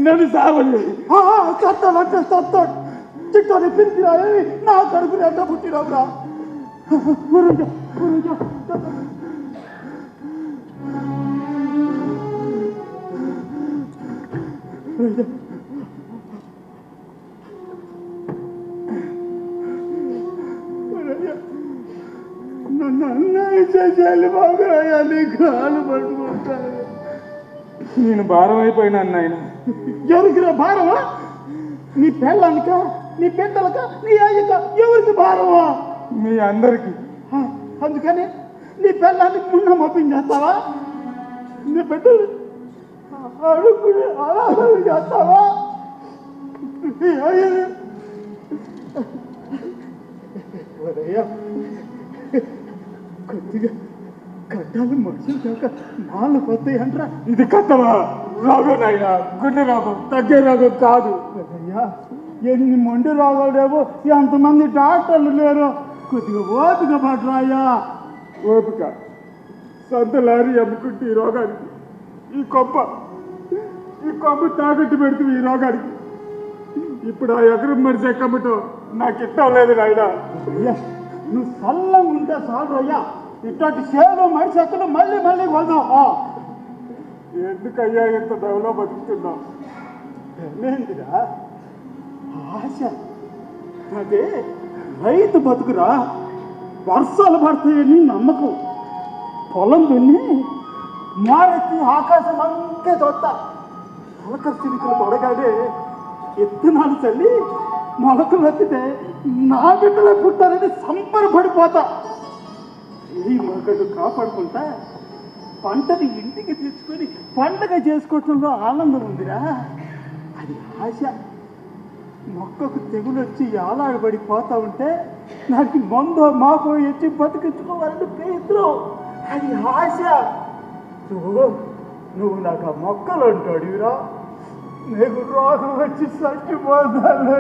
నన్ను సావని చత్తాడు చిట్టని పిలిచిరాయి నా కడుపుని ఎంత పుట్టినవురా నన్ను అన్నయ్య చేసేయాలి బాగా నీ కాలు పట్టుకుంటాను. నేను భారం అయిపోయినా అన్నాయన. ఎవరికిరా భారమా? నీ పెళ్ళానిక, నీ బిడ్డలక, నీ అయ్యక ఎవరికి భారమా? మీ అందరికి. అందుకని నీ పెళ్ళానికి మున్న మప్పించేస్తావా? నీ బిడ్డలు అడుగుని అనాథలు చేస్తావా? కొద్దిగా కట్టాలి మనుషులు కాక నాలుగు పోతాయి అంటారా? ఇది కట్టవా? రోగం అయ్యా, గుండె రోగం, తగ్గే రోగం కాదు. అయ్యా ఎన్ని మొండి రోగాలేవో, ఎంతమంది డాక్టర్లు లేరు. కొద్దిగా ఓపిక పడరా అయ్యా. ఓపిక సొంత లారీ అమ్ముకుంటే ఈ రోగానికి, ఈ కొమ్మ తాగట్టు పెడుతుంది ఈ రోగానికి. ఇప్పుడు ఆ ఎకరం మనిషి ఎక్కమ్మటం నాకు ఇష్టం లేదు నాయన. అయ్యా నువ్వు చల్లంగా ఉంటే చాలు అయ్యా. ఇట్లాంటి సేవలు మనిషి ఎక్కడ మళ్ళీ వెళ్దాం. ఎందుకయ్యా ఇంత డెవలో బతుకుతున్నాం? ఏంటిరా ఆశ? అదే రైతు బతుకురా. వర్షాలు పడతాయని నమ్మకం. పొలం దున్ని మారెత్తి ఆకాశం అంతే చూస్తా. మొలక చిలుకలు పడగానే ఎత్తునాలు చల్లి మొలకలు ఎత్తితే నా బిడ్డలే పుట్టారని సంబరపడిపోతా. ఈ మొలకలు కాపాడుకుంటా పంటని ఇంటికి తెచ్చుకొని పండగ చేసుకోవటంలో ఆనందం ఉందిరా. అది ఆశ. మొక్కకు తెగులు వచ్చి ఆలాడబడిపోతా ఉంటే నాకు మందో మాకో ఎచ్చి బతికించుకోవాలని ప్రయత్నం. అది ఆశ. నువ్వు నాకు ఆ మొక్కలు అంటాడురా. నీకు రోగం వచ్చి చచ్చిపోతాను.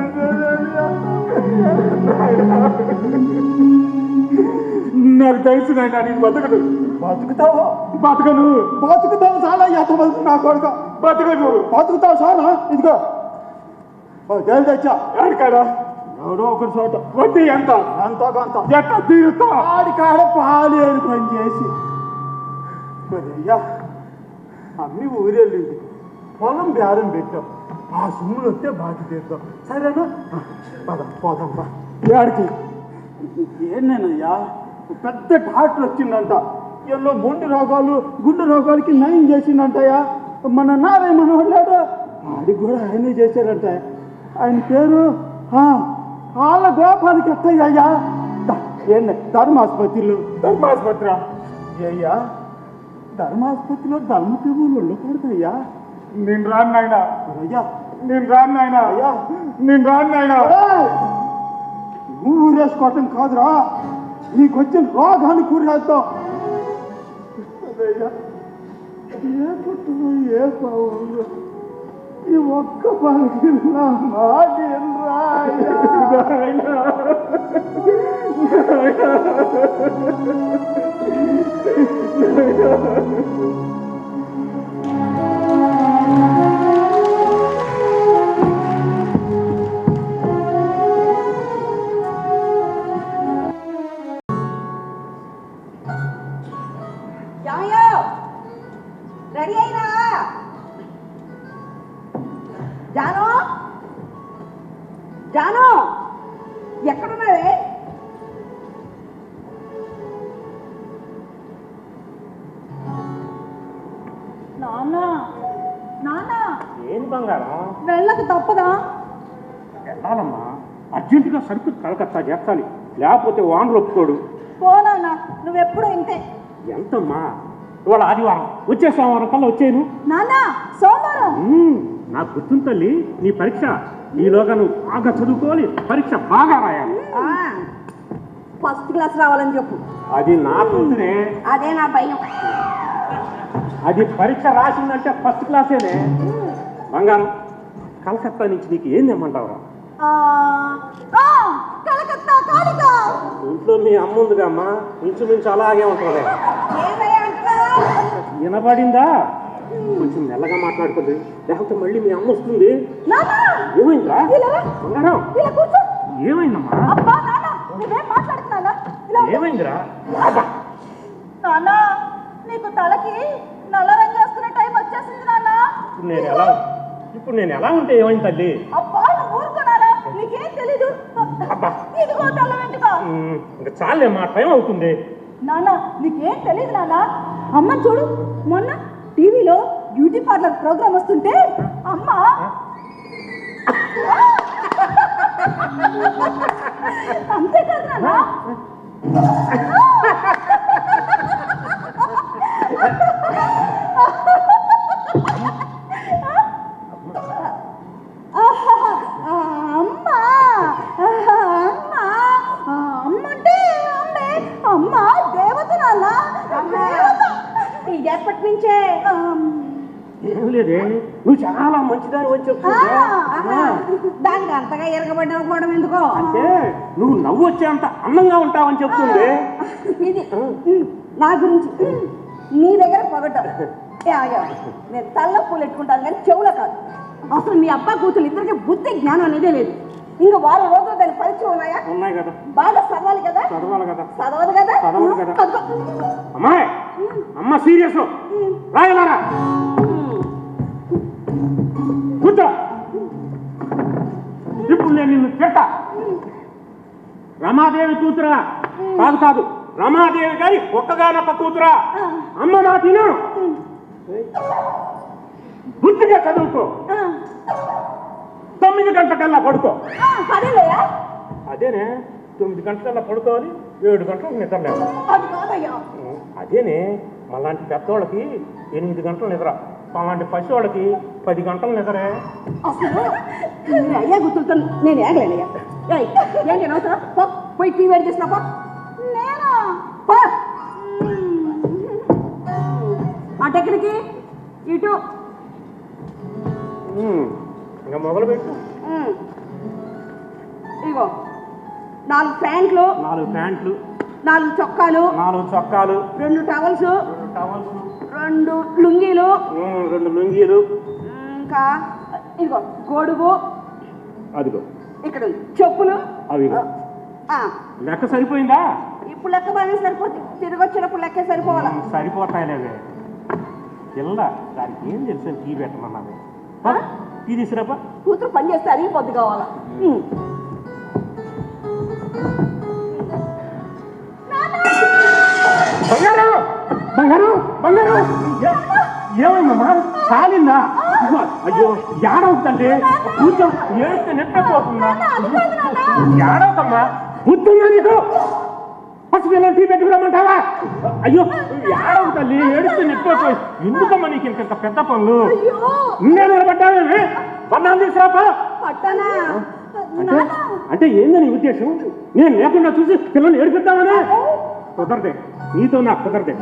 నాకు తెలుసు నాయన, నేను బతకను. బతుకుతావా? బతకను. బతుకుతావు చాలా ఎంత బతుకు నా కొడుక. బతకను. బతుకుతావు చాలా. ఇదిగో దేని తెచ్చా ఆడికాడా ఎవడో ఒకటి చోట వడ్డీ ఎంత? ఎంతో కొంత ఎట్లా తీరుతా? ఆడికాడ పాలేరు పని చేసి అయ్యా అమ్మి ఊరెళ్ళింది. పొలం బేరం పెట్టాం. ఆ సొమ్ములు వస్తే బాకీ తీద్దాం. సరేనా? పోదాం బా. ఆడికి ఏంటయ్యా పెద్ద డాక్టర్ వచ్చిందంట. ఎన్నో మొండి రోగాలు గుండె రోగాలకి నయం చేసిందంటయ్యా. మన నారాయణ మనోళ్ళాడు ఆడికి కూడా ఆయనే చేశారంట. ఆయన పేరు వాళ్ళ గోపాలకి ఎట్టయ్యా. ఏంటి ధర్మాసుపత్రిలో? ధర్మాసుపత్రి అయ్యా ధర్మాసుపత్రిలో ధర్మకేబులు ఉండకూడదయ్యా. నేను రాను నాయనా, అయ్యా నేను రాను నాయనా, అయ్యా నేను రాను నాయనా. నువ్వు ఊరేసుకోవటం కాదురా, నీకొచ్చిన రోగాన్ని కూరేద్దాం. అదయ్యా ఏ పుట్టులో ఏ పావు ఈ ఒక్క పనికి నా మాట రెడీ అయినా జాను, జాను ఎక్కడున్నావే? నాన్న నాన్న ఏం బంగారం? వెళ్ళక తప్పదా? వెళ్ళాలమ్మా, అర్జెంటుగా సరుకు కలకత్తా చేర్చాలి, లేకపోతే వానలు ఒప్పుకోడు. పోనా నువ్వెప్పుడు ఇంతే. ఎంతమ్మా, ఇవాళ ఆదివారం, వచ్చే సోమవారం కల్లా వచ్చేను. నాన్న సోమవారం నాకు గుర్తుంది తల్లి, నీ పరీక్ష. ఈలోగా నువ్వు బాగా చదువుకోవాలి, పరీక్ష బాగా రాయాలి. ఫస్ట్ క్లాస్ రావాలని చెప్పు. అది నా కూతురే. అదే నా భయం. అది పరీక్ష రాసిందంటే ఫస్ట్ క్లాసేనే. బంగారం, కలకత్తా నుంచి నీకు ఏం తెమ్మంటావురా? కలకత్తా కాళిక. ఇంట్లో మీ అమ్మ ఉందిగా అమ్మా, ఇంచుమించు అలాగే ఉంటుంది. వినబడిందా? కొంచెం మెల్లగా మాట్లాడుతుంది, లేకపోతే మళ్ళీ మీ అమ్మ వస్తుంది. ఏమైందా బంగారం? ఏమైందమ్మా? ఏమైందిరా? నాన్న నీకు తలకి నల్ల రంగు వేసుకునే టైం వచ్చేసింది నాన్న. ఇప్పుడు నేను ఎలా ఉంటే ఏమైంది తల్లి? అబ్బా ఊరుకున్నారా, నీకేం తెలీదు. ఇదిగో తల వెంటుకో. ఇంకా చాలే, మా టైం అవుతుంది. నాన్న నీకేం తెలీదు నాన్న. అమ్మ చూడు, మొన్న టీవీలో బ్యూటీ పార్లర్ ప్రోగ్రామ్ వస్తుంటే అమ్మ అంతేకాదు నాన్న, అమ్మంటే అమ్మ దేవత నాన్న. ఇది ఎప్పటి నుంచే? ఏం లేదే, నువ్వు చాలా మంచిదాని వచ్చి దానికి అంతగా ఎరగబడ్డకపోవడం ఎందుకో? అంటే నువ్వు నవ్వు వచ్చేంత అందంగా ఉంటావని చెప్తుంది. ఇది నా గురించి నీ దగ్గర పొగట. నేను తల్ల పూలు పెట్టుకుంటాను కానీ చెవులో కాదు. అసలు మీ అబ్బా కూతురు ఇద్దరికి బుద్ధి జ్ఞానం అనేదే లేదు. ఇంకా వారం రోజులు దాని పరీక్షలు ఉన్నాయా? ఉన్నాయి కదా. బాగా చదవాలి కదా. చదవాలి కదా. చదవదు కదా. చదవాలి కదా. అమ్మాయి, అమ్మ సీరియస్ రాయలారా, కూర్చో. ఇప్పుడు నేను నిన్ను తిట్టా. రమాదేవి కూతురా? కాదు కాదు, రమాదేవి గారి ఒక్కగానొక్క కూతురా. అమ్మ మాట విను, బుద్ధిగా చదువుకో, 9 గంటలకల్లా పడుకో. అదేనే, 9 గంటలకల్లా పడుకోవాలి, 7 గంటలకు నిద్ర లేవాలి. అదేనే, మళ్ళాంటి పెద్దవాళ్ళకి 8 గంటలు నిద్ర, అలాంటి పసి వాళ్ళకి 10 గంటలు నిద్రే. అసలు అయ్యా గుర్తులతో నేను ఏగలేనయ్యా. ఏంటి అవసరం? పోయి టీవీ వేడి చేసినాపా. నేనా అటెక్కడికి? ఇటు. ఇంకా మొదలు పెట్టు. ఇగో 4 ప్యాంట్లు, 4 చొక్కాలు, 2 టవల్స్, 2 లుంగీలు, 2 లుంగీలు, ఇంకా ఇదిగో గొడుగు, అదిగో ఇక్కడ చెప్పులు. అవి లెక్క సరిపోయిందా? ఇప్పుడు లెక్క బాగానే సరిపోతుంది, తిరిగి వచ్చినప్పుడు లెక్క సరిపోవాలా? సరిపోతాయిలేవే పిల్ల, దానికి ఏం తెలుసు టీ పెట్టమన్నది. టీ తీసుకురాపా. కూతురు పని చేస్తే అరిగి పొద్దు కావాలా? బంగారు బంగారు బంగారు, ఏమైందమ్మా? కాలిందా? అయ్యో ఏడవుతుందండి, కూర్చో. ఏడిస్తే నెట్టపోతుందా? ఏడవుతమ్మా, బుద్ధుందా నీకు? ఫస్ట్ పిల్లలు టీ పెట్టుకురమ్మంటావా? అయ్యో ఏడవు తల్లి, ఏడిస్తే నెట్టపోతుంది. పోయి ఎందుకమ్మా నీకు ఇంత పెద్ద పనులు? నేను నిలబడ్డానే పన్నాలు తీసుకురాపా. అంటే ఏందని ఉద్దేశం? నేను లేకుండా చూసి పిల్లల్ని ఏడిపిద్దామనే? కుదరదే, నీతో నాకు కుదరదే.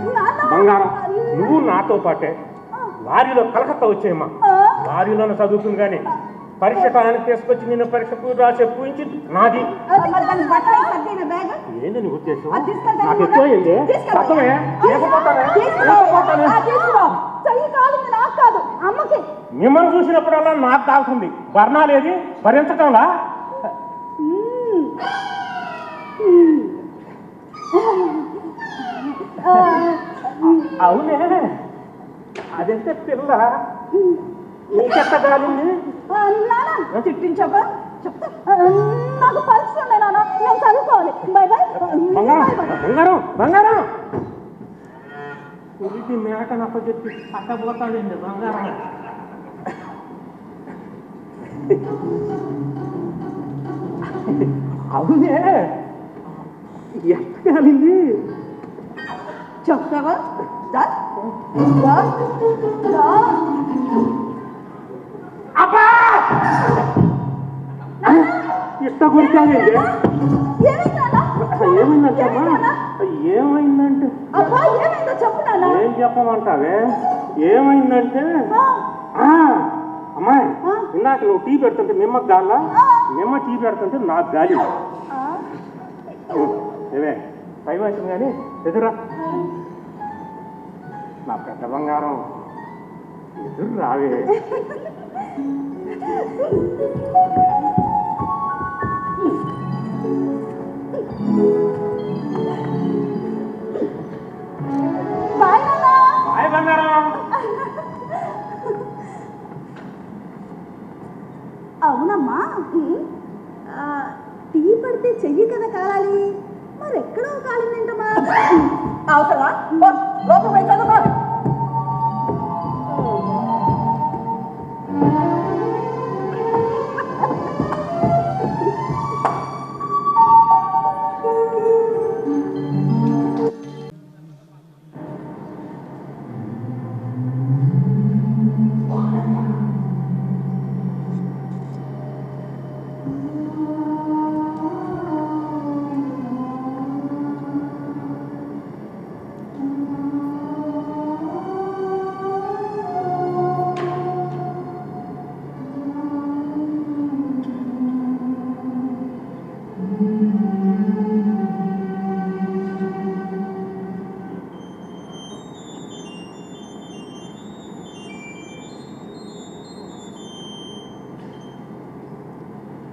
బంగారం, నువ్వు నాతో పాటే లారీలో కలకత్తా వచ్చేయమ్మా. లారీలోనే చదువుతుంది కానీ పరీక్ష టయానికి తీసుకొచ్చి నిన్ను పరీక్ష రాసే పూయించి నాది. ఏందని ఉద్దేశం? నాకు ఎక్కువైంది. మిమ్మల్ని చూసినప్పుడల్లా నాకు కాల్సింది. బర్ణాలేది భరించటంలా? అవునే, అదంటే పిల్ల నీకెత్త కాలింది. తిట్టించావా? చెప్తా, నాకు పరీక్ష ఉన్నాయి నాన్న, నేను చదువుకోవాలి. Bye bye. బంగారం బంగారం ఉరికి మేక నప్పచెప్పి అట్టపోతాడండి బంగారం. అవునే, ఎంత కాలింది చెప్తావా? ఇట్ట కొరికానండి. ఏమైందంటమ్మా? ఏమైందంటే ఏం చెప్పమంటావే? ఏమైందంటే అమ్మాయి, ఇందాక నువ్వు టీ పెడుతుంటే మిమ్మకు గాలా, మిమ్మ టీ పెడుతుంటే నాకు గాలి. ఏవే టైం అవుతుంది కానీ ఎదురా నా పెద్ద బంగారం, ఎదురు రావే. బాయ్ బంగారం. అవునమ్మా, టీ పడితే చెయ్యి కదా కాలాలి, మరి ఎక్కడో కాలిందేంటమ్మా? అవసరమా? లోపల పోయి చదువుకో.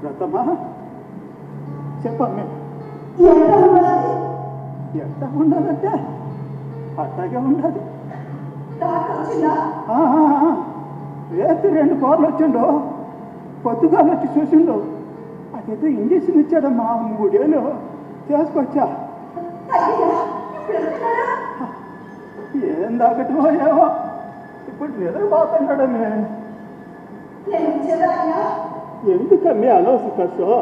రతమ్మా, చెప్పమ్మే. ఎంత ఉండాలంటే అట్టాగే ఉండాలి. రేపు 2 కోర్లు వచ్చిండో, పొద్దుగాలు వచ్చి చూసిండో. అదేదో ఇంజక్షన్ ఇచ్చాడమ్మా, 3 ఏళ్ళు చేసుకొచ్చా. ఏం దాకటమో ఏమో, ఇప్పుడు నిద్రపోతున్నాడమే. ఎందుకమ్మే అనవసరం?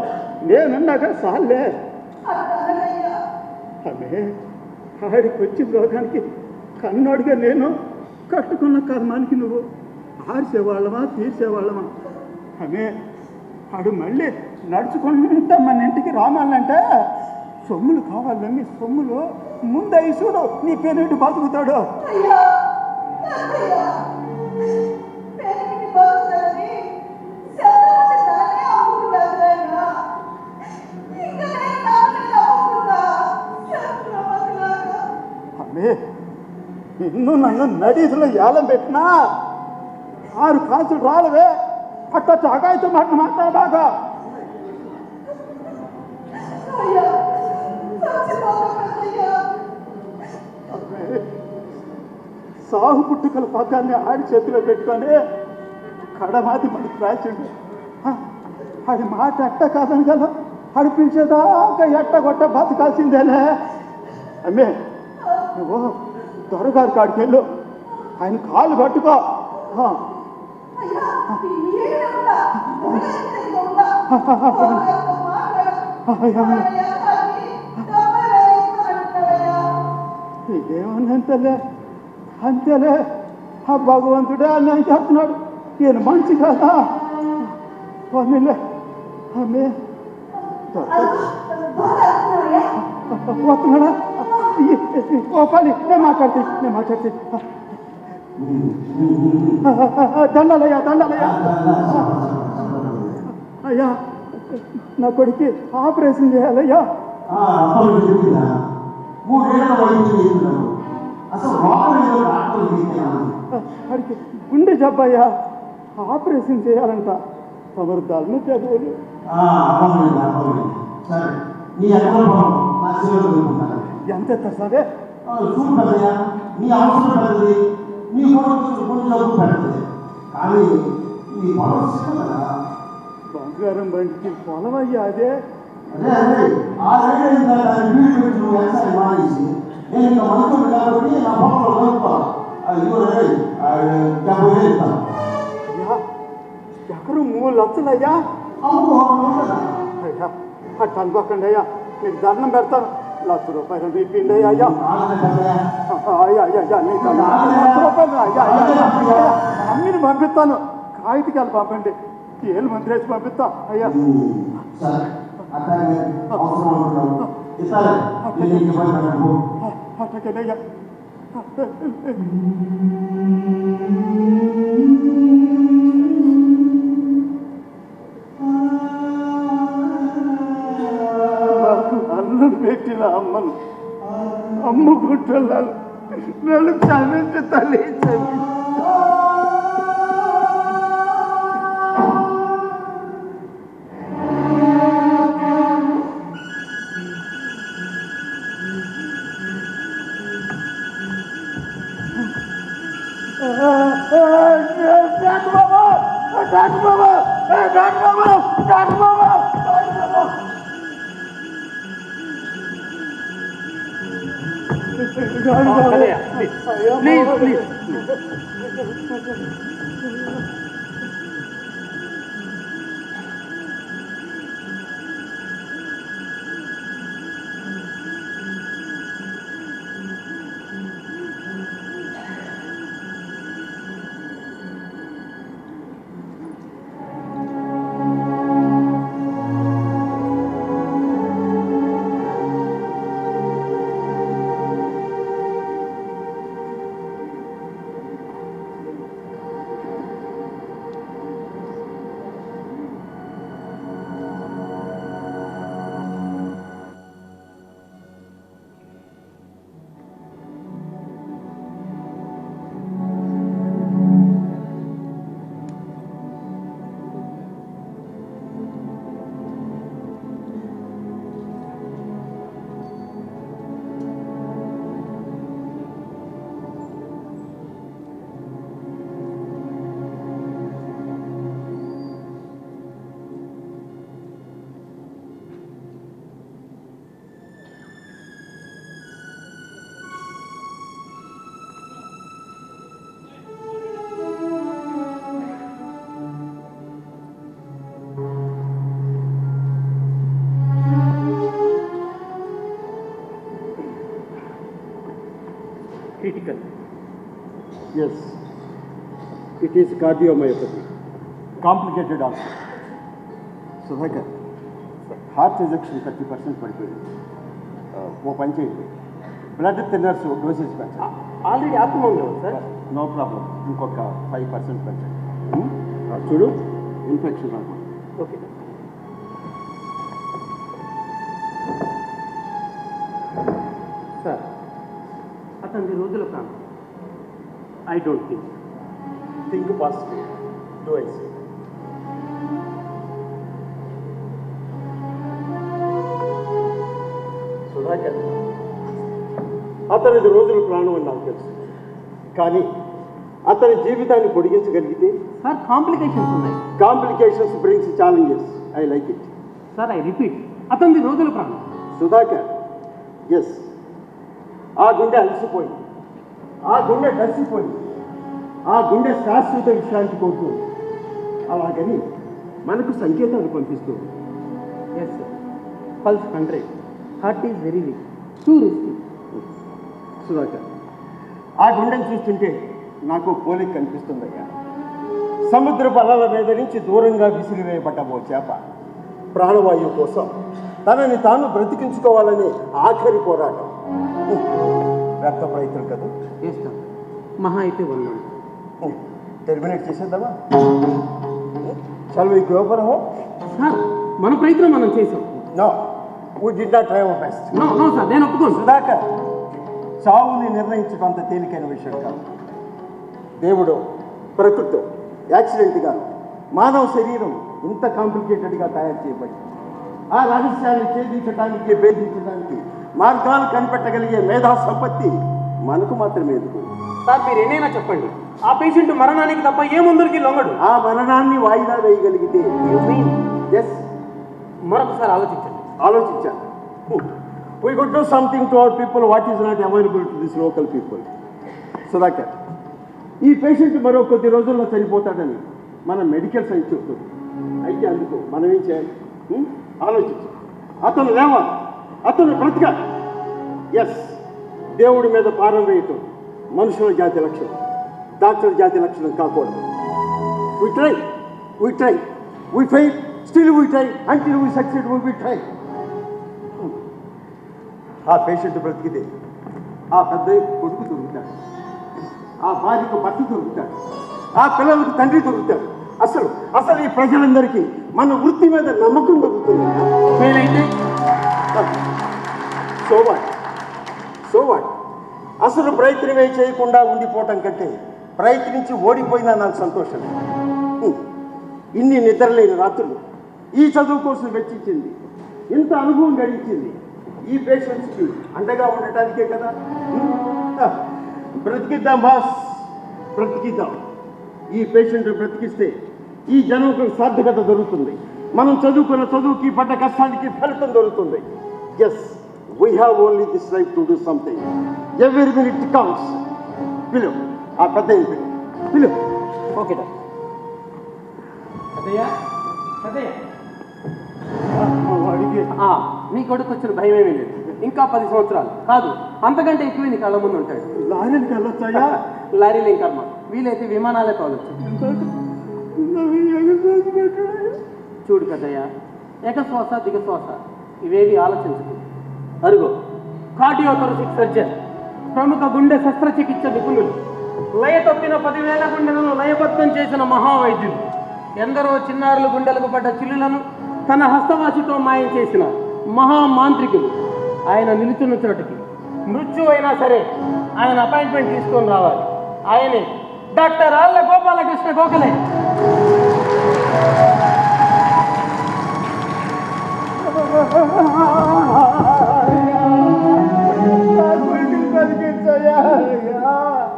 నేనున్నాక సార్లే. అమ్మే, ఆడికి వచ్చిన రోగానికి కన్నోడిగా నేను కట్టుకున్న కర్మానికి నువ్వు ఆర్చేవాళ్ళమా తీర్చేవాళ్ళమా? అమ్మే, ఆడు మళ్ళీ నడుచుకుంటా మన ఇంటికి రామాలంటే సొమ్ములు కావాలన్నీ సొమ్ములు ముందు అయి చూడు, నీ పేరేంటి బతుకుతాడు. అమ్మే, నిన్ను నన్ను నడీసులో ఏలం పెట్టినా 6 కాసులు రాలవే. అట్లా చాకాయితో మాట్లాడాగా. సాగు పుట్టుకల పగ్గాన్ని ఆడి చేతిలో పెట్టుకొని కడమాది మనకి రాసిండు. ఆడి మాట ఎట్ట కాదని కదా, అడిపించేదాకా ఎట్ట కొట్ట బతకాల్సిందేనే. అమ్మే, నువ్వు దొరగారి కాడికి వెళ్ళు, ఆయన కాళ్ళు పట్టుకో. ఇదేమన్నంతలే, అంతేలే ఆ భగవంతుడే అన్యాయం చేస్తున్నాడు. ఈయన మంచి కదా పోనీలే. ఆమె వస్తున్నాడా? ఓ పని నేను మాట్లాడితే దండాలయ్యా అయ్యా, నా కొడుకు ఆపరేషన్ చేయాలయ్యా. వాడికి గుండె జబ్బయ్యా, ఆపరేషన్ చేయాలంట. తమరు దాన్ని చదువులు ఎంత సరే నీ అవసరం పెద్దది, నీ కొడుకు పెద్దది, కానీ నీ పొలం కదా బంగారం బండికి పొలం అయ్యా. అదే మానేసి నేను ఇంకా మంచోడు కాబట్టి నా పొలంలో కలుపుతాను. అయ్యా ఎకరు 3 లక్షలయ్యా. అయ్యా అట్ట అనుకోకండి అయ్యా, నీకు దండం పెడతాను. ₹1,00,000 రీపిండి అయ్యా. అయ్యా నీకు ₹1,00,000 అమ్మిని పంపిస్తాను. కాగితకాలు పంపండి, 7 మంది వేసి పంపిస్తా అయ్యా. అట్టకేనయ్యా. అన్నం పెట్టిన అమ్మను అమ్ముకుంటున్నాను. నన్ను క్షమించి తల్లి, critical. Yes, it is cardiomyopathy. Complicated also. Sudhakar, heart rejection 30% పడిపోయింది. ఓ పని చేయండి, బ్లడ్ థిన్నర్స్ డోసేజ్ పెంచండి. ఆల్రెడీ ఆత్మలో సార్. నో ప్రాబ్లం, ఇంకొక 5% పెంచండి. చూడు, ఇన్ఫెక్షన్ రాకుండా. Okay sir. అతని రోజుల ప్రాణం. I don't think positive. Do I say Sudhakar, అతనిది రోజుల ప్రాణం అని నాకు తెలుసు, కానీ అతని జీవితాన్ని పొడిగించగలిగితే సార్ కాంప్లికేషన్స్ ఉన్నాయి. Complications brings challenges. I like it. Sir I repeat, అతనిది రోజుల ప్రాణం. సుధాకర్, ఎస్, ఆ గుండె అలసిపోయింది, ఆ గుండె కలిసిపోయింది, ఆ గుండె శాశ్వత విశ్రాంతి కోరుతుంది. అలాగని మనకు సంకేతాలు పంపిస్తుంది. Yes sir, pulse 100, heart is very weak, too risky. Sudhakar, ఆ గుండెను చూస్తుంటే నాకు పోలిక కనిపిస్తుందయ్యా. సముద్రపు అలల మీద నుంచి దూరంగా విసిరివేయబడ్డ ఓ చేప ప్రాణవాయువు కోసం తనని తాను బ్రతికించుకోవాలని ఆఖరి పోరాటం. వ్యర్థ ప్రయత్నం కదా. చేస్తాం, మహా అయితే ఉన్నాం. టెర్మినేట్ చేసేద్దామా? Shall we go for home? Sir, మన ప్రయత్నం మనం చేసాం. No, we did not try our best. No no sir, నేను ఒప్పుకోను. సుధాకర్, చావుని నిర్ణయించడం అంత తేలికైన విషయం కాదు. దేవుడు, ప్రకృతి యాక్సిడెంట్గా మానవ శరీరం ఇంత కాంప్లికేటెడ్గా తయారు చేయబడింది. ఆ రహస్యాన్ని ఛేదించడానికి, భేదించడానికి మార్గాలు కనిపెట్టగలిగే మేధా సంపత్తి మనకు మాత్రమే ఎందుకు? సార్, మీరు ఎన్నైనా చెప్పండి, ఆ పేషెంట్ మరణానికి తప్ప ఏ ముందరికి లొంగడు. ఆ మరణాన్ని వాయిదా వేయగలిగితే ఎస్. మరొకసారి ఆలోచించండి. ఆలోచించాను. We could do something to our people what is not available to this local people. Sudhakar, ఈ పేషెంట్ మరో కొద్ది రోజుల్లో చనిపోతాడని మన మెడికల్ సైన్స్ చెప్తుంది. అయితే అందుకు మనం ఏం చేయాలి? ఆలోచించు. అతను లేవాలి, అతను బ్రతకాలి. ఎస్, దేవుడి మీద భారం వేయటం మనుషుల జాతి లక్షణం, డాక్టర్ జాతి లక్షణం కాకూడదు. We try, we fail, still we try, until we succeed we try. ఆ పేషెంట్ బ్రతికితే ఆ పెద్ద కొడుకు దొరుకుతాడు, ఆ భార్యకు భర్త దొరుకుతాడు, ఆ పిల్లలకు తండ్రి దొరుకుతాడు. అసలు ఈ ప్రజలందరికీ మన వృత్తి మీద నమ్మకం దొరుకుతుంది. So what? అసలు ప్రయత్నమే చేయకుండా ఉండిపోవటం కంటే ప్రయత్నించి ఓడిపోయినా నాకు సంతోషం. ఇన్ని నిద్రలేని రాత్రులు ఈ చదువు కోసం వెచ్చించింది, ఇంత అనుభవం గడించింది ఈ పేషెంట్స్కి అండగా ఉండటానికే కదా. బ్రతికిద్దాం బాస్, బ్రతికిద్దాం. ఈ పేషెంట్ బ్రతికిస్తే ఈ జనంకు సార్థకత దొరుకుతుంది. మనం చదువుకున్న చదువుకి పడ్డ కష్టానికి ఫలితం దొరుకుతుంది. Yes, we have only this life to do something. Every minute counts. పిలువు, ఆ పెద్ద పిలువు. Okay doctor. వాడికి నీ కొడుకు వచ్చిన భయం ఏమీ లేదు. ఇంకా 10 సంవత్సరాలు కాదు, అంతకంటే ఎక్కువ నీ కళ్ళ ముందు ఉంటాడు. లారీకి వెళ్ళొచ్చాయా? లారీలు ఏం కర్మ, వీలైతే విమానాలే తోలొచ్చు. చూడు కదయ్య, ఏకశ్వాస దిగశ్వాస ఇవేవి ఆలోచించదు. అరుగో, కార్డియోథొరాసిక్ సర్జన్, ప్రముఖ గుండె శస్త్రచికిత్స నిపుణులు, లయ తప్పిన 10,000 గుండెలను లయబద్ధం చేసిన మహావైద్యులు, ఎందరో చిన్నారులు గుండెలకు పడ్డ చిల్లులను తన హస్తవాసితో మాయం చేసిన మహామాంత్రికులు. ఆయన నిలుచున్న చోటకి మృత్యు అయినా సరే ఆయన అపాయింట్మెంట్ తీసుకొని రావాలి. ఆయనే డాక్టర్ ఆళ్ళ గోపాలకృష్ణ గోఖలే.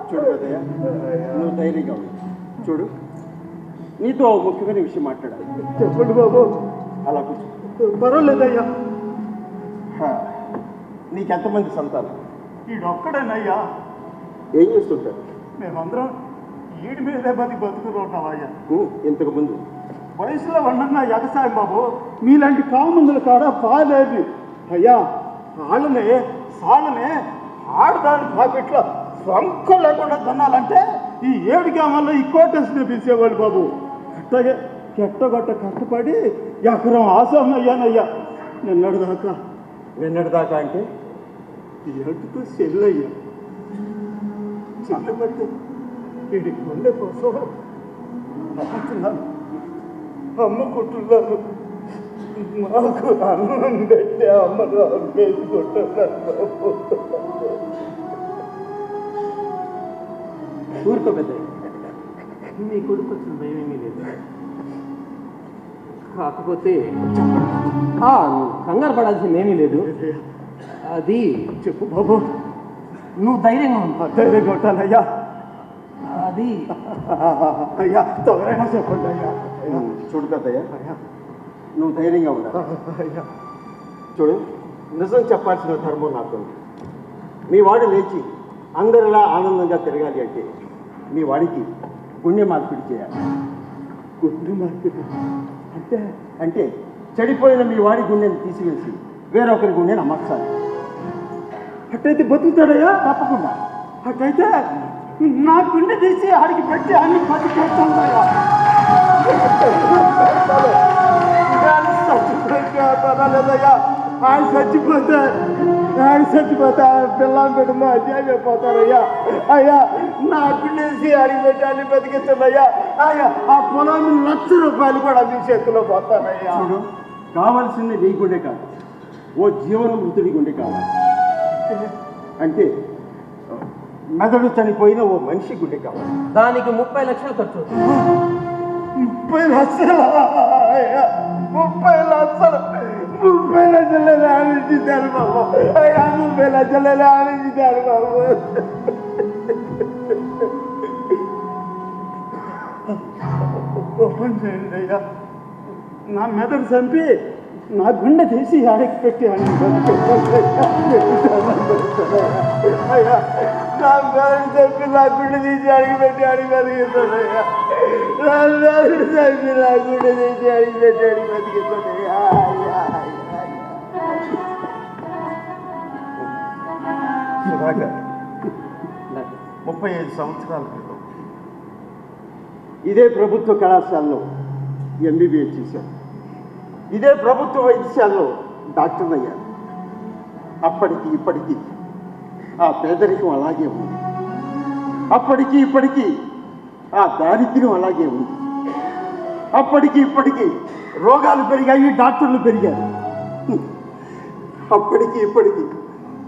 చూడు కదయ్యా, నువ్వు ధైర్యంగా ఉంది. చూడు, నీతో ముఖ్యమైన విషయం మాట్లాడాలి. చెప్పండి బాబు. అలా కూర్చో. పర్వాలేదయ్యా. నీకెంతమంది సంతానం? ఈడొక్కడేనయ్యా. ఏం చేస్తుంటారు? మేమందరం ఈడి మీదే బతుకుతున్నామయ్యా. ఇంతకు ముందు వయసులో ఉండన్న ఎగసాయం బాబు. మీలాంటి కామందుల కాడ పాలేది అయ్యా. సాళ్ళనే ఆడదాని పాకెట్లో సంఖ లేకుండా కొనాలంటే ఈ 7 గ్రామాల్లో ఈ కోటేసుకుని పిలిచేవాళ్ళు బాబు. అట్టగే కెట్టగొట్ట కష్టపడి ఎకరం ఆశం అయ్యానయ్యా. నిన్నటిదాకా అంటే ఎటుతో చెల్లయ్యా. చెల్లు పడితే వీడి గుండె కోసం అమ్ముతున్నాను, అమ్ముకుంటున్నాను. మాకు అన్నం పెట్టే అమ్మను అమ్మేసుకుంటున్నాను. ఊరుకో పెద్దయ్య, నీ కొడుకు వచ్చిన భయం ఏమీ లేదు. కాకపోతే కంగారు పడాల్సింది ఏమీ లేదు. అది చెప్పు బాబు. నువ్వు ధైర్యంగా ఉంటా. ధైర్యంగా ఉంటానయ్యా. అది అయ్యా తొందరగా చెప్పండి అయ్యా. చూడు కదయ్యా, నువ్వు ధైర్యంగా ఉండాలి. అయ్యా చూడు, నిజం చెప్పాల్సిన ధర్మం నాకుంది. మీ వాడు లేచి అందరిలా ఆనందంగా తిరగాలి అంటే మీ వాడికి గుండె మార్పిడి చేయాలి. గుండె మార్పిడి అంటే అంటే చెడిపోయిన మీ వాడి గుండెని తీసివేసి వేరొకరి గుండెని అమర్చాలి. అట్టయితే బతుకుతాడయ్యా? తప్పకుండా. అట్లయితే నా గుండె తీసి ఆడికి పెట్టి అన్ని బతికేస్తానయ్యా. లేదయ్యా, ఆయన చచ్చిపోతే పిల్లం పెట్టిన అజాయిపోతారయ్యా. అయ్యా నా గుండెసి అడిగి పెట్టి అన్ని బతికిస్తానయ్యా. అయ్యా ఆ పొలం ₹1,00,000 కూడా మీ చేతిలో పోతానయ్యా. చూడు, కావాల్సింది నీ గుండె కాదు, ఓ జీవన మృతుడి గుండె కావాలి. అంటే మెదడు చనిపోయిన ఓ మనిషి గుండె కావాలి. దానికి 30 లక్షలు ఖర్చు అవుతుంది. 30 లక్షలు? 30 లక్షలు ఆలోచించారు బాబు. అయ్యా 30 లక్షలు ఆలోచించారు బాబు. ఓపెన్ చేయండి అయ్యా. నా మెదడు చంపి నా గుండె తీసి ఆడికి పెట్టి అయ్యా నా మెదడు చంపి నా గుండె తీసి అడిగి పెట్టి అడిగి బతికిస్తానయ్యా. నా మెదడు చంపి నా గుండె తీసి అడిగి పెట్టి అడిగి బతికిస్తానయ్యా. సుధాకర్, 35 సంవత్సరాల క్రితం ఇదే ప్రభుత్వ కళాశాలలో MBBS చేశాను. ఇదే ప్రభుత్వ వైద్యశాలలో డాక్టర్ అయ్యాను. అప్పటికి ఇప్పటికీ ఆ పేదరికం అలాగే ఉంది. అప్పటికి ఇప్పటికీ ఆ దారిద్ర్యం అలాగే ఉంది. అప్పటికి ఇప్పటికీ రోగాలు పెరిగాయి, డాక్టర్లు పెరిగారు. అప్పటికి ఇప్పటికీ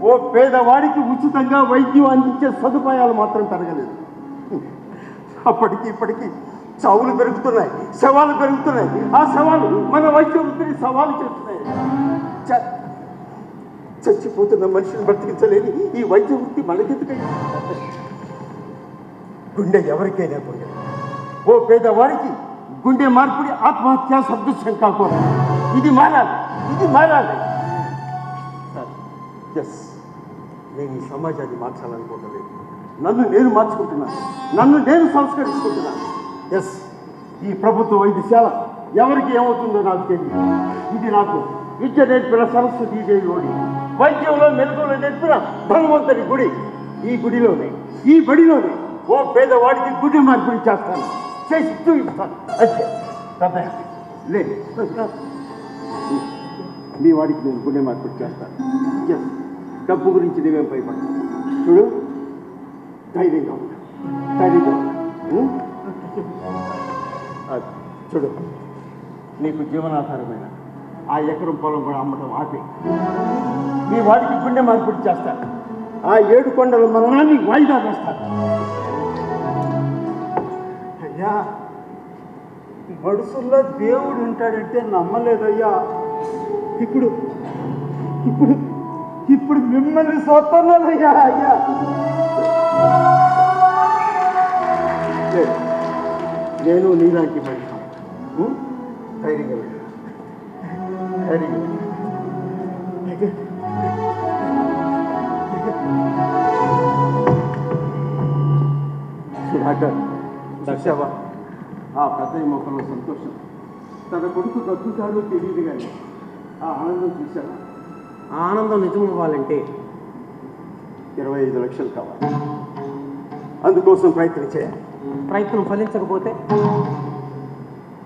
ఓ పేదవాడికి ఉచితంగా వైద్యం అందించే సదుపాయాలు మాత్రం పెరగలేదు. అప్పటికి ఇప్పటికీ చావులు పెరుగుతున్నాయి, శవాలు పెరుగుతున్నాయి. ఆ శవాలు మన వైద్య వృత్తిని సవాలు చేస్తున్నాయి. చచ్చిపోతున్న మనిషిని బ్రతికించలేని ఈ వైద్య వృత్తి మనకెందుకైనా? గుండె ఎవరికైనా గుండె. ఓ పేదవాడికి గుండె మార్పుడి ఆత్మహత్య సదృశ్యం కాకూడదు. ఇది మారాలి, ఇది మారాలి. ఎస్, నేను ఈ సమాజాన్ని మార్చాలనుకోవట్లేదు. నన్ను నేను మార్చుకుంటున్నాను, నన్ను నేను సంస్కరించుకుంటున్నాను. ఎస్, ఈ ప్రభుత్వ వైద్యశాల ఎవరికి ఏమవుతుందో నాకు తెలియదు. ఇది నాకు విద్య నేర్పిన సరస్వతీ దేవి ఓడి, వైద్యంలో మెరుగులు నేర్పిన భగవంతుని గుడి. ఈ గుడిలోనే, ఈ బడిలోనే ఓ పేదవాడికి గుండె మార్పిడి చేస్తాను, చేసి చూపిస్తాను. అంతే పెద్దయ్య, లే, మీ వాడికి నేను గుండె మార్పిడి చేస్తాను. ఎస్, డబ్బు గురించి నువ్వేం భయపడతావు. చూడు, ధైర్యంగా ఉన్నా, ధైర్యంగా ఉన్నా. చూడు, నీకు జీవనాధారమైన ఆ ఎకరం పొలం కూడా అమ్మటం ఆపి మీ వాడికి గుండె మార్పిడి చేస్తాను. ఆ 7 కొండల మరణాన్ని వాయిదా వేస్తాను. అయ్యా, మడుసుల్లో దేవుడు ఉంటాడంటే నమ్మలేదయ్యా. ఇప్పుడు ఇప్పుడు ఇప్పుడు మిమ్మల్ని చూస్తున్నానయ్యా. అయ్యా నేను నీలాంటి మనిషి. ధైర్యంగా వెళ్ళు, ధైర్యంగా వెళ్ళు. సుధాకర్, చూసావా ఆ పెద్ద మొక్కలో సంతోషం? తన కొడుకు బ్రతుకుతాడో తెలియదు కానీ ఆ ఆనందం చూసావా? ఆ ఆనందం నిజం అవ్వాలంటే 25 లక్షలు కావాలి. అందుకోసం ప్రయత్నం చేయాలి. ప్రయత్నం ఫలించకపోతే?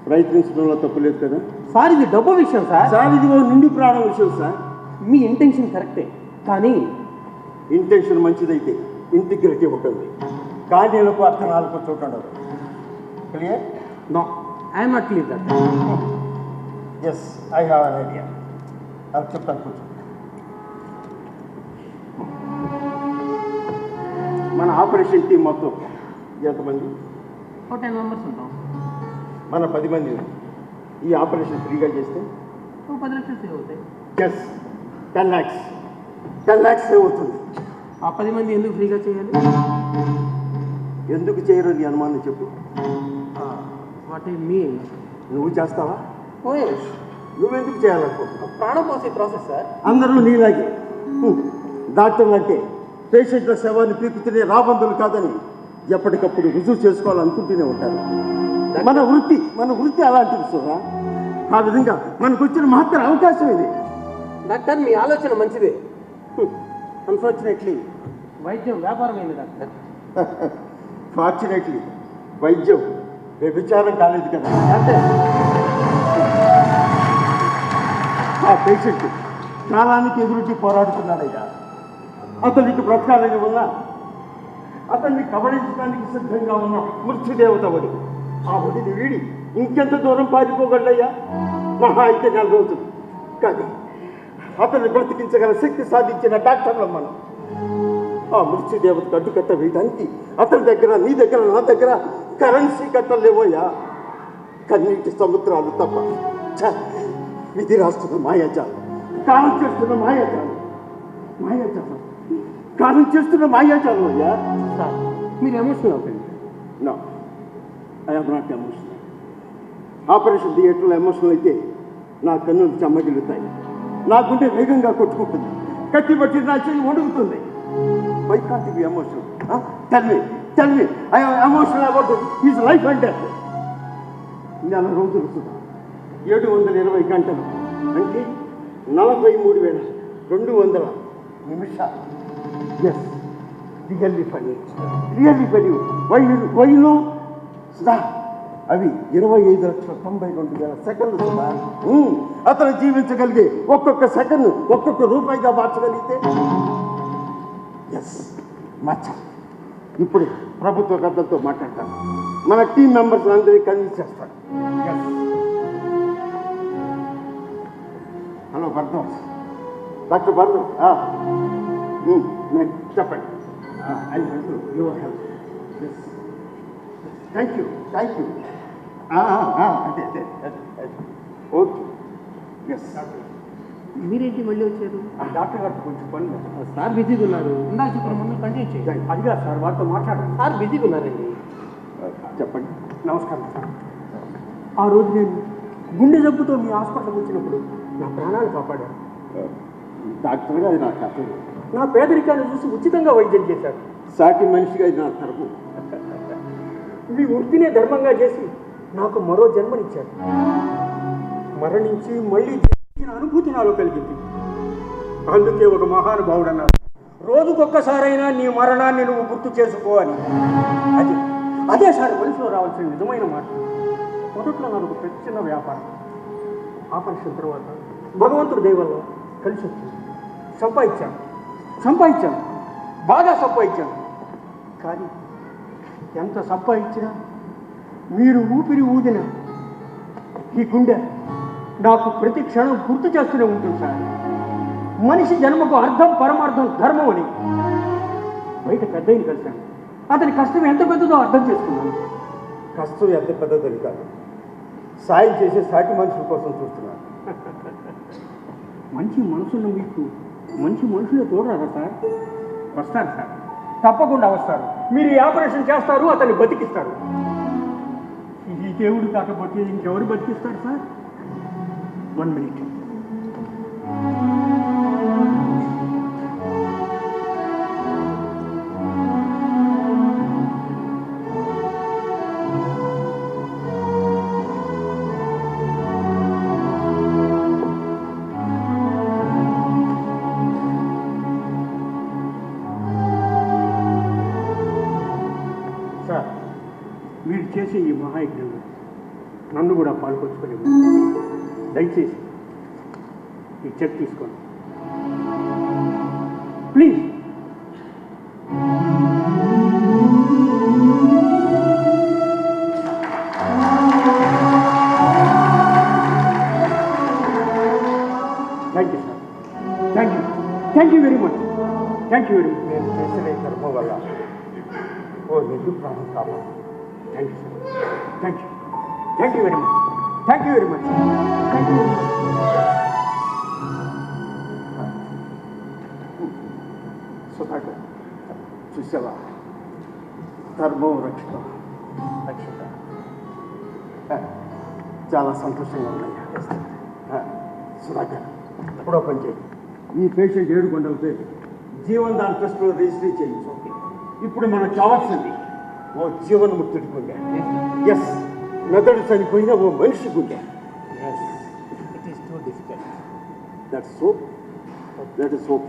ప్రయత్నించడంలో తప్పులేదు కదా సార్. ఇది డబ్బు విషయం సార్. సార్, ఇది ఓ నిండు ప్రాణం విషయం సార్. మీ ఇంటెన్షన్ కరెక్టే, కానీ ఇంటెన్షన్ మంచిదైతే ఇంటిగ్రిటీ ఉంటుంది. కార్యాలకు అర్థనాలకు చోటు ఉండదు. Clear? No, I'm not clear that. Yes, I have an idea. అది చెప్తాను, కూర్చో. మన ఆపరేషన్ టీం మొత్తం ఎంతమంది? 10 మెంబర్స్ ఉంటాం. మన 10 మంది ఈ ఆపరేషన్ ఫ్రీగా చేస్తే 10 లక్షలు సేవ్ అవుతాయి. Yes, 10 lakhs. 10 lakhs సేవ్ అవుతుంది. ఆ 10 మంది ఎందుకు ఫ్రీగా చేయాలి? ఎందుకు చేయరు నీ అనుమానం చెప్పు. What you mean? నువ్వు చేస్తావా? ఓ ఎస్. నువ్వెందుకు చేయాలనుకుంటున్నావు? ప్రాణం పోసే ప్రాసెస్ సార్. అందరూ నీలాగే డాక్టర్లు అంటే పేషెంట్ల శవాన్ని పీకుతూనే రాబందులు కాదని ఎప్పటికప్పుడు రుజువు చేసుకోవాలనుకుంటూనే ఉంటారు. మన వృత్తి అలాంటిది సురా. ఆ విధంగా మనకు వచ్చిన మహత్తర అవకాశం ఇది. డాక్టర్, మీ ఆలోచన మంచిదే. అన్ఫార్చునేట్లీ వైద్యం వ్యాపారమైంది డాక్టర్. ఫార్చునేట్లీ వైద్యం వ్యభిచారం కాలేదు కదా. ఆ పేషెంట్ కాలానికి ఎదురుకి పోరాడుతున్నాడయ్యా. అతనికి బ్రతకాలని ఉన్నా అతన్ని కబళించడానికి సిద్ధంగా ఉన్న మృత్యుదేవత ఒడి. ఆ ఒడిని వీడి ఇంకెంత దూరం పారిపోగలయ్యా? మహా అయితే 4 రోజులు. కానీ అతన్ని బ్రతికించగల శక్తి సాధించిన డాక్టర్లం మనం. ఆ మృత్యుదేవతకు అడ్డుకట్ట వేయడానికి అతని దగ్గర, నీ దగ్గర, నా దగ్గర కరెన్సీ కట్టలేవయ్యా. కన్నీటి సముద్రాలు తప్ప. విధి రాస్తున్న మాయాజాలం, కాలం చేస్తున్న మాయాజాలం, మాయాజాలం, కాలం చేస్తున్న మాయాజాలం అయ్యా. సార్ మీరు ఎమోషనల్ అవుతుంది. No, I am not emotional. Operation థియేటర్లో ఎమోషనల్ అయితే నా కన్నులు చెమ్మగిలుతాయి, నా గుండె వేగంగా కొట్టుకుంటుంది, కత్తి పట్టి నా చెయ్యి వణుకుతుంది. Why can't be emotional? Tell me I am emotional about his life and death. 4 రోజులు సుధా, 720 గంటలు అంటే 43,200 నిమిషాలు. Yes, really funny, really funny. వైలో సుధా అవి 25,90,000 సెకండ్లు సుధా. అతను జీవించగలిగే ఒక్కొక్క సెకండ్ ఒక్కొక్క రూపాయిగా మార్చగలిగితే ఎస్ మార్చా. ఇప్పుడు ప్రభుత్వ పెద్దలతో మాట్లాడతాను, మన టీం మెంబర్స్ అందరినీ కన్విన్స్ చేస్తాను. హలో బర్ధం, డాక్టర్ బర్ధం, చెప్పండి. I want your help. Yes, thank you. అదే ఓకే. ఎస్, మీరేంటి మళ్ళీ వచ్చారు? డాక్టర్ గారు కొంచెం పనులు. సార్ బిజీగా ఉన్నారు. ఇందాక చెప్పిన ముందు కంటిన్యూ చేయండి. అదిగా సార్, వారితో మాట్లాడండి. సార్ బిజీగా ఉన్నారండి. చెప్పండి. నమస్కారం సార్. ఆ రోజు నేను గుండె జబ్బుతో మీ హాస్పిటల్కి వచ్చినప్పుడు నా ప్రాణాలు కాపాడారు. డాక్టర్గా అది నా కథ. నా పేదరికాన్ని చూసి ఉచితంగా వైద్యం చేశారు. సాటి మనిషిగా ఇది నా తరపు. మీ వృత్తినే ధర్మంగా చేసి నాకు మరో జన్మనిచ్చారు. మరణించి మళ్ళీ జన్మించిన అనుభూతి నాలో కలిగింది. అందుకే ఒక మహానుభావుడు అన్నారు, రోజుకొక్కసారైనా నీ మరణాన్ని నువ్వు గుర్తు చేసుకో అని. అదే సార్ మనిషిలో రావాల్సిన నిజమైన మాట. మొదట్లో నాకు ఒక పెద్ద చిన్న వ్యాపారం. ఆపరేషన్ తర్వాత భగవంతుడి దయ వల్ల కలిసి వచ్చింది. సంపాదించాను, బాగా సంపాదించాను. కానీ ఎంత సంపాదించినా మీరు ఊపిరి ఊదిన ఈ గుండె నాకు ప్రతి క్షణం గుర్తు చేస్తూనే ఉంటుంది సార్. మనిషి జన్మకు అర్థం, పరమార్థం, ధర్మం అని. బయట పెద్దయిని కలిశాను. అతని కష్టం ఎంత పెద్దదో అర్థం చేసుకున్నాను. కష్టం ఎంత పెద్దదని కాదు, సాయం చేసే సాటి మనుషుల కోసం చూస్తున్నాను. మంచి మనసున్న మీకు మంచి మనుషులే తోడరా సార్? వస్తారు సార్, తప్పకుండా వస్తారు. మీరు ఈ ఆపరేషన్ చేస్తారు, అతన్ని బతికిస్తారు. ఈ దేవుడు కాకపోతే ఇంకెవరు బతికిస్తారు సార్? 1 minute. సార్, మీరు చేసే ఈ మహాయజ్ఞంలో నన్ను కూడా పాల్పంచుకొని దయచేసి ఈ చెక్ తీసుకోండి please. Thank you sir, thank you very much. నేను చేసిన ఈ ధర్మం వల్ల ఓ నిండు ప్రాణం కావాలి. Thank you sir, thank you very much. Sudhakar, చూసావా, ధర్మం రక్షిత. చాలా సంతోషంగా ఉన్నాయా సుధాకర్? ఇప్పుడు పని చేయి, ఈ పేషెంట్ 7 గంటలతో జీవనదాన్ ట్రస్ట్లో రిజిస్ట్రీ చేయించు. ఇప్పుడు మనం కావాల్సింది ఓ జీవన్ముక్తుడి గుండె. ఎస్, మెదడు చనిపోయిన ఓ మనిషి గుండె. It is too difficult. That is hope.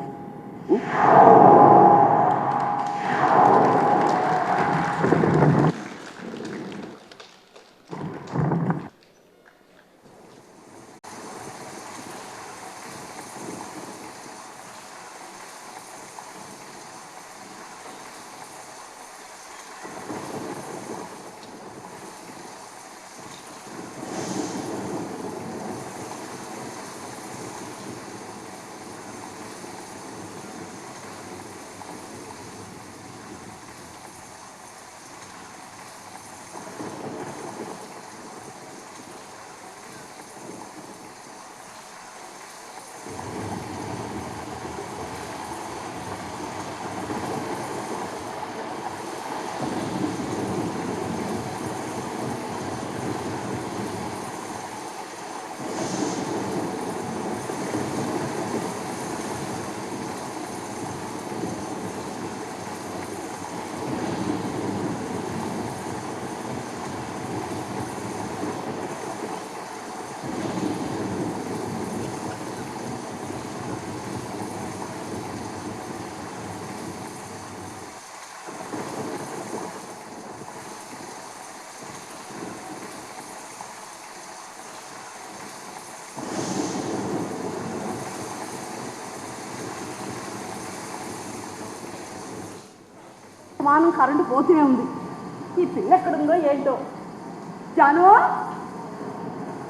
అస్తమానం కరెంటు పోతూనే ఉంది. ఈ పిల్ల ఎక్కడుందో ఏంటో. జాను,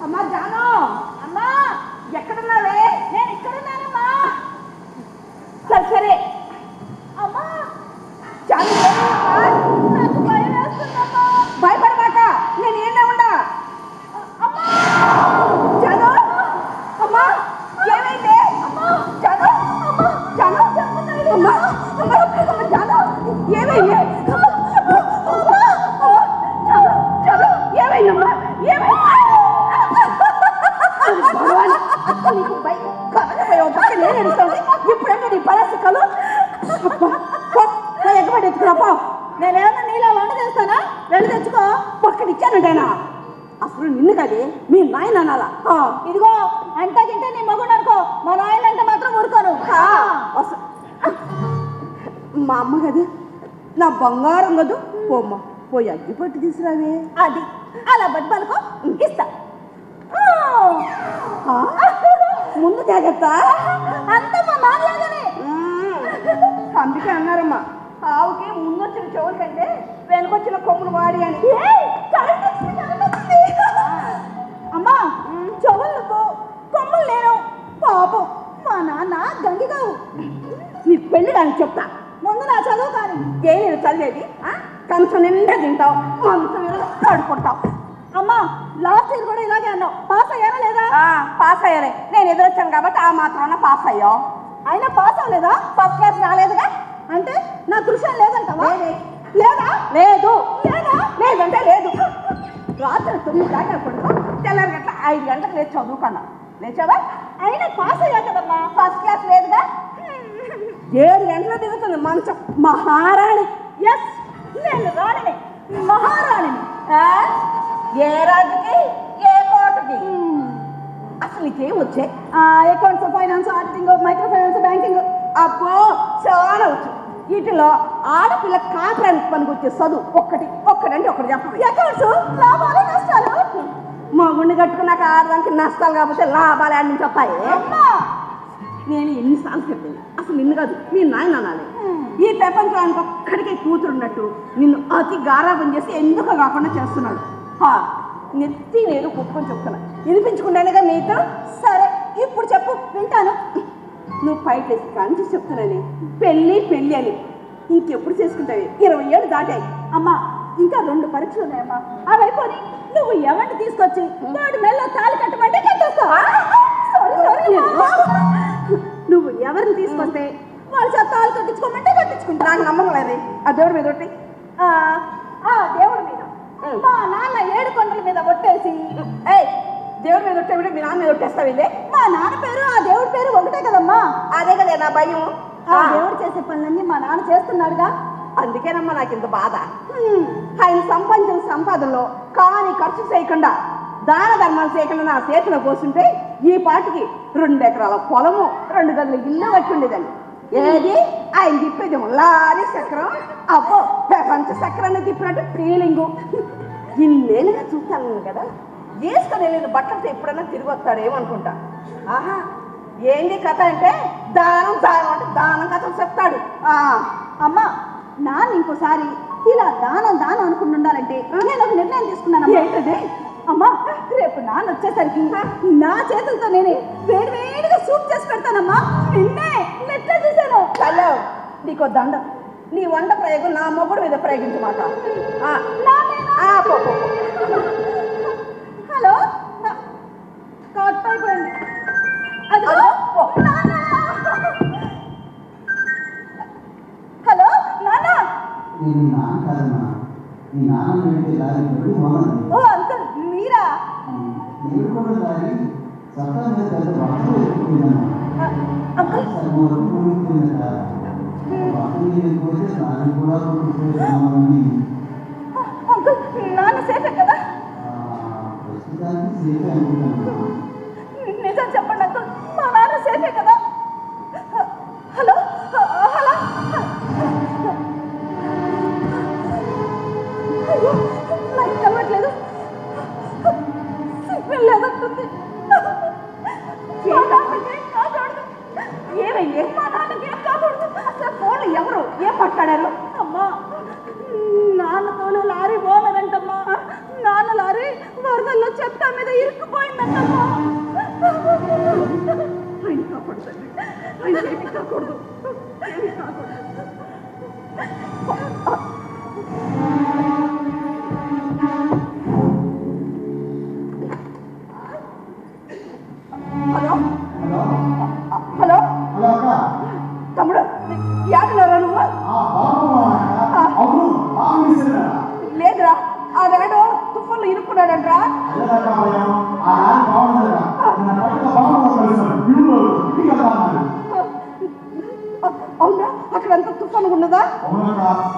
అమ్మా జాను, అమ్మా ఎక్కడున్నావే? నేను ఇక్కడున్నానమ్మా. సరే సరే అమ్మా. జాను నాకు భయం వేస్తుందమ్మా. భయపడమాక, నేను ఏనే ఉండా. అమ్మా జాను, అమ్మా ఏమైంది? అమ్మా జాను, అమ్మా జాను, అమ్మా అమ్మా జాను ఏమైంది? ఏమైందమ్మా? ఇప్పుడంటే నీ పరిస్థితులు ఎక్కబడి ఎత్తుకురాపో. నేనేమన్నా నీలా వంట చేస్తానా? వెళ్ళి తెచ్చుకో. పక్కన ఇచ్చానంటేనా? అసలు నిన్ను కదే మీ నాయన అనాలా? ఇదిగో అంటే తింటే నీ మగుడు అనుకో, మా నాయన అంటే మాత్రం ఊరుకోను. మా అమ్మ కదా, నా బంగారం కదూ. పోమ్మ పోయి అగ్గి పట్టు తీసుకురావే. అది అలా బట్టి పలుకో, ఇస్తా. ముందు జాగ్రత్త. అంత మా నాన్నలాగానే. అందుకే అన్నారమ్మా, ఆవుకి ముందొచ్చిన చెవుల కంటే వెనకొచ్చిన కొమ్ములు వాడి అని. అమ్మా చెవులు కొమ్ములు లేను. పాపం మా నాన్న గంగిగావు. నీ పెళ్లి కానీ చెప్తా. ముందు నా చదువు కానీ. ఏ నేను చదివేది? కంచం నిండా తింటావు, మంచం ఆడుకుంటావు. అమ్మా లాస్ట్ ఇయర్ కూడా ఇలాగే అన్నావు. పాస్ అయ్యానా లేదా? పాస్ అయ్యారే. నేను ఎదురొచ్చాను కాబట్టి ఆ మాత్రాన పాస్ అయ్యావు. అయినా పాస్ అవ్వలేదా? ఫస్ట్ క్లాస్ రాలేదుగా. అంటే నా కృషి లేదంటావా? లేదా? లేదు. లేదా? లేదంటే లేదు. రాత్రి 9 దాకా పడుకో, తెల్లారి గంటల 5 గంటలకు లేచి చదువుకున్నా. లేచావా? అయినా పాస్ అయ్యా కదమ్మా. ఫస్ట్ క్లాస్ లేదుగా. 7 గంటలు దిగుతుంది మంచం. మహారాణి. ఎస్, నేను రాణిని, మహారాణిని. ఏ రాజుకి ఏ కోటకి. అసలు నీకేం వచ్చాయి? Accounts, finance, auditing, micro finance, banking. అబ్బో చాలా వచ్చు. వీటిలో ఆడపిల్ల కాపురానికి పనికొచ్చే చదువు ఒక్కటంటే ఒకటి చెప్పండి. అకౌంట్స్ లాభాలు నష్టాలు. మా గుండె కట్టుకున్నాక ఆడదానికి నష్టాలు కాకపోతే లాభాలు ఆడి నుంచి వస్తాయి. నేను ఎన్నిసార్లు చెప్పింది, అసలు నిన్ను కాదు మీ నాయన అనాలి. ఈ ప్రపంచానికి ఒక్కడికే కూతురున్నట్టు నిన్ను అతి గారాబం చేసి ఎందుకు కాకుండా చేస్తున్నాడు. నెత్తి నేను కుట్టుకొని చెప్తున్నా, వినిపించుకుంటానుగా మీతో. సరే ఇప్పుడు చెప్పు, వింటాను. నువ్వు పైకేసి కానీ చూసి చెప్తున్నాను, పెళ్ళి పెళ్ళి అని. ఇంకెప్పుడు చేసుకుంటావు? 20 ఏళ్ళు దాటాయి. అమ్మా ఇంకా 2 పరీక్షలు ఉన్నాయమ్మా. అవి అయిపోయి నువ్వు ఎవరిని తీసుకొచ్చి వాడి మెల్ల తాళి కట్టమంటే కట్టేస్తావా? నువ్వు ఎవరిని తీసుకొస్తే వాళ్ళ తాళి కట్టించుకోమంటే కట్టించుకుంటా. నాకు నమ్మకం లేదు. ఆ దేవుడి మీద ఒకటి, దేవుడి మీద మా నాన్న 7 కొండల మీద ఒట్టేసి, దేవుడి మీద ఒట్టేవిడే మీ నాన్న మీద ఒట్టేస్తావిలే. మా నాన్న పేరు ఆ దేవుడి పేరు ఒకటే కదమ్మా. అదే కదే నా భయం. ఆ దేవుడు చేసే పనులన్నీ మా నాన్న చేస్తున్నాడుగా. అందుకేనమ్మా నాకు ఇంత బాధ. ఆయన సంపాదించిన సంపాదనలో కానీ ఖర్చు చేయకుండా, దాన ధర్మాలు చేయకుండా నా చేతిలో పోస్తుంటే ఈ పాటికి 2 ఎకరాల పొలము, 2 గదుల ఇల్లు కట్టి ఉండేదాన్ని. ఏది ఆయన తిప్పేది లారీ చక్రం. అబ్బో ప్రపంచ చక్రాన్ని తిప్పినట్టు ఫీలింగు. ఇన్నేళ్ళుగా చూస్తాను కదా, వేసుకొని వెళ్ళిన బట్టలతో ఎప్పుడైనా తిరిగి వస్తాడేమనుకుంటా. ఆహా ఏంటి కథ అంటే దానం దానం అంటే దానం కథలు చెప్తాడు. అమ్మా నాన్న ఇంకోసారి ఇలా దానం దానం అనుకుని ఉండాలంటే నేను ఒక నిర్ణయం తీసుకున్నాను. ఏంటది? అమ్మా రేపు నాన్న వచ్చేసరికి నా చేతులతో నేనే వేడివేడిగా సూప్ చేసి పెడతానమ్మా. నిన్నే నెట్లో చూశాను. హలో నీకో దండ. నీ వంట ప్రయోగం నా మొగుడు మీద ప్రయోగించమాట. హలో కట్ అయిపోయింది. హలో నాన్న. ఓ అంకుల్ మీరా? అంకుల్ నాన్న సేఫే కదా? నిజం చెప్పండి అంకుల్, మా నాన్న సేఫే కదా? హలో హలో నాకు కలవట్లేదు, సిగ్నల్ లేదంటుంది. ఏమయ్యే? మా నాన్నకి ఏం కాకూడదు. అసలు ఫోన్లు ఎవరు ఏం మాట్లాడారు? అమ్మా ఆడాడు తుఫాన్లో ఇరుక్కున్నాడంట్రా. అవునా, అక్కడంతా తుఫాను ఉన్నదా?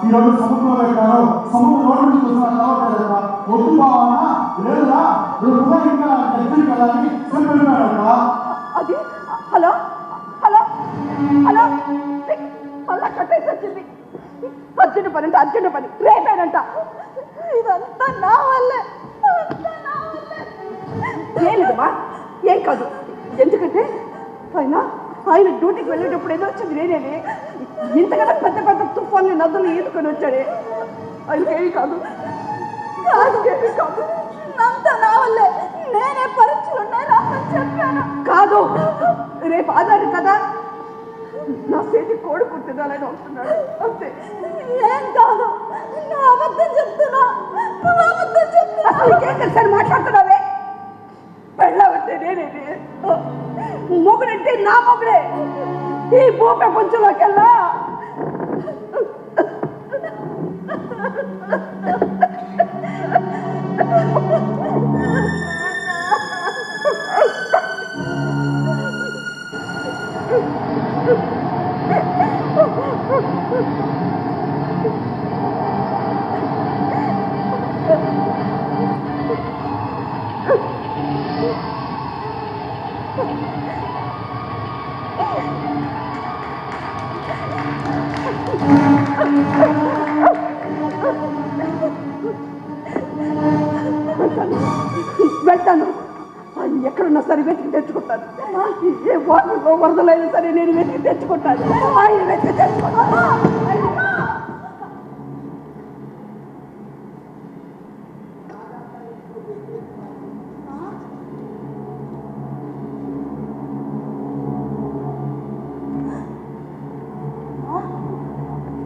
ఈరోజు సముద్రంలో పెట్టారు. సముద్రం నుంచి చూస్తున్నా ఒట్టు బాగా లేదా అది హలో హలో హలో మళ్ళా కట్టేసి వచ్చింది. అర్జెంట్ పని అంటే అర్జెంట్ పని, రేపేనంట. ఇదంతా నా వల్లే. ఏం లేదమ్మా, ఏం కాదు. ఎందుకంటే ఆయన డ్యూటీకి వెళ్ళేటప్పుడు ఏదో వచ్చింది నేనే. ఇంతకన్నా పెద్ద పెద్ద తుఫాన్ని నదులు ఈదుకొని వచ్చాడే. ఆయనకేమీ కాదు, నాకేమీ కాదు. అంతా నా వల్లే. నేనే పరీక్షలు ఉన్నాయి రామని చెప్పాను. కాదు, రేపు ఆధారు కదా, నా చేతి కోడి కుట్టిదాలని వస్తున్నాడు అంతే. ఏం కాదు, నా అబద్ధం చెప్తున్నా. ఇంకేం తెలుసని మాట్లాడుతున్నావే? పెళ్ళవంటే నేనే, మొగుడంటే నా మొగుడే. ఈ భూమి పుంచులోకెళ్ళా వెళ్తాను. ఆయన ఎక్కడున్నా సరే వెతికి తెచ్చుకుంటాను. ఏ వాటర్లో వరదలైనా సరే నేను వెతికి తెచ్చుకుంటాను. ఆయన వెతికి తెచ్చుకుంటాను.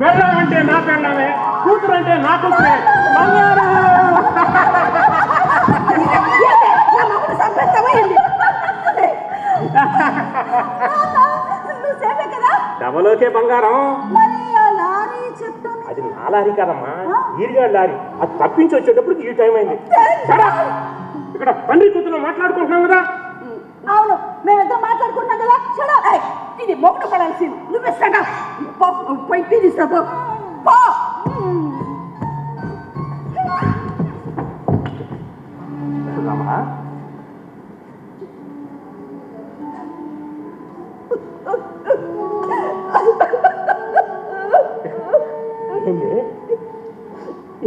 పెళ్ళామంటే నా పెళ్ళామే, కూతురు అంటే నా కూతురే. డబలోకే బంగారం. అది నా లారీ కాదమ్మా, ఈరిగాడి లారీ. అది తప్పించి వచ్చేటప్పుడు ఈ టైం అయింది. ఇక్కడ తండ్రి కూతురు మాట్లాడుకుంటున్నాం కదా. అవును, మేమిద్దరం మాట్లాడుకుంటున్నాం కదా. ఇది మొగుడు పడాల్సింది. నువ్వే సగా పోయి టీ తీసుకో.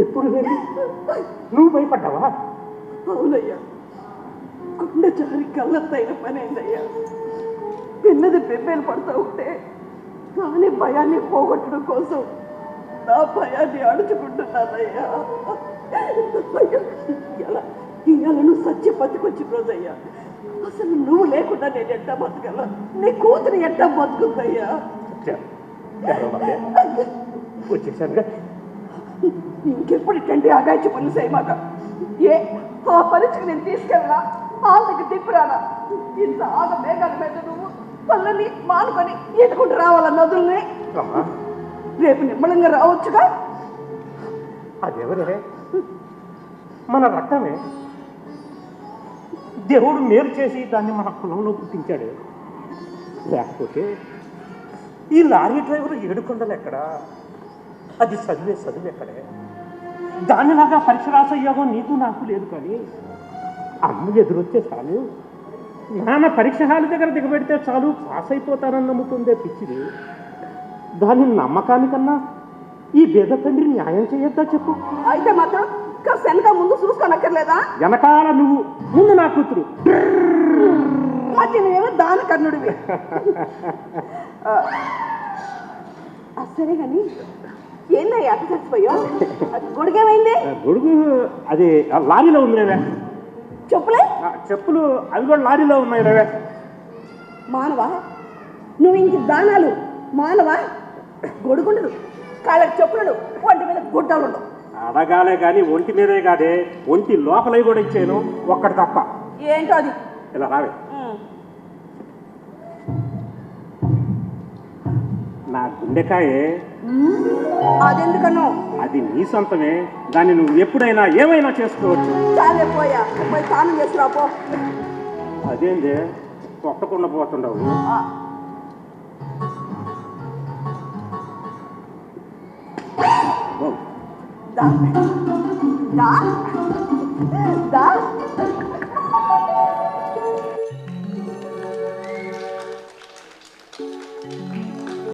ఎప్పుడు నువ్వు భయపడ్డావా? అవునయ్యా, గుండె జారి కళ్ళతైన పని అయిందయ్యా. పిల్లది బెబ్బేలు పడుతూ ఉంటే దాని భయాన్ని పోగొట్టడం కోసం నా భయాన్ని అడుచుకుంటున్నానయ్యా. ఇవాళ నువ్వు సత్య బతికొచ్చిన రోజయ్యా. అసలు నువ్వు లేకుండా నేను ఎట్టా బతకల? నీ కూతురు ఎట్టా బతుకుందయ్యా? వచ్చేసానుగా. ఇంకెప్పుడు ఇట్టండి అగాయిచి పనులు చేయమాట. ఏ ఆ పరీక్షకు నేను తీసుకెళ్ళా, వాళ్ళకి తిప్పిరానా? ఇంత ఆగ మేఘాల మీద నువ్వు పళ్ళని మానుకొని ఈదుకుంటూ రావాల నదుల్ని. రేపు నిమ్మలంగా రావచ్చుగా. అదెవరే? మన రక్తమే. దేవుడు మేలు చేసి దాన్ని మన కులంలో పుట్టించాడు. లేకపోతే ఈ లారీ డ్రైవర్ ఏడుకొండలు ఎక్కడా? అది చదువు ఎక్కడే? దానిలాగా పరీక్ష రాసే యోగం నీకు నాకు లేదు. కానీ అమ్మ ఎదురొచ్చే చాలు, నాన్న పరీక్ష హాలు దగ్గర దిగబెడితే చాలు పాస్ అయిపోతానని నమ్ముతుందే పిచ్చిది. దాని నమ్మకానికన్నా ఈ పేద తండ్రి న్యాయం చేయొద్దా చెప్పు? అయితే మాత్రం వెనక ముందు చూసుకోనక్కర్లేదా? వెనకాల నువ్వు, ముందు నా కూతురు. మధ్య నువ్వేమో దాని కర్ణుడివి. సరే కానీ ఏందయ్యా అటు చచ్చిపోయా? గొడుగేమైంది? గొడుగు అది లారీలో ఉంది రేవే. చెప్పులే? చెప్పులు అవి కూడా లారీలో ఉన్నాయి రేవే. మానవా నువ్వు? ఇంక దానాలు మానవా? గొడుగుండదు, కాళ్ళకి చెప్పులు, ఒంటి మీద గుడ్డలు ఉండవు. అడగాలే కానీ ఒంటి మీదే కాదే, ఒంటి లోపలవి కూడా ఇచ్చాను, ఒక్కటి తప్ప. ఏంటో అది? ఇలా రావే. నా గుండెకాయే. అదెందుకన్నా? అది నీ సొంతమే, దాన్ని నువ్వు ఎప్పుడైనా ఏమైనా చేసుకోవచ్చు. చాలే పోయా, పోయి స్నానం చేస్తున్నా పో. అదేందే కొట్టకుండా పోతుండవు? దా దా దా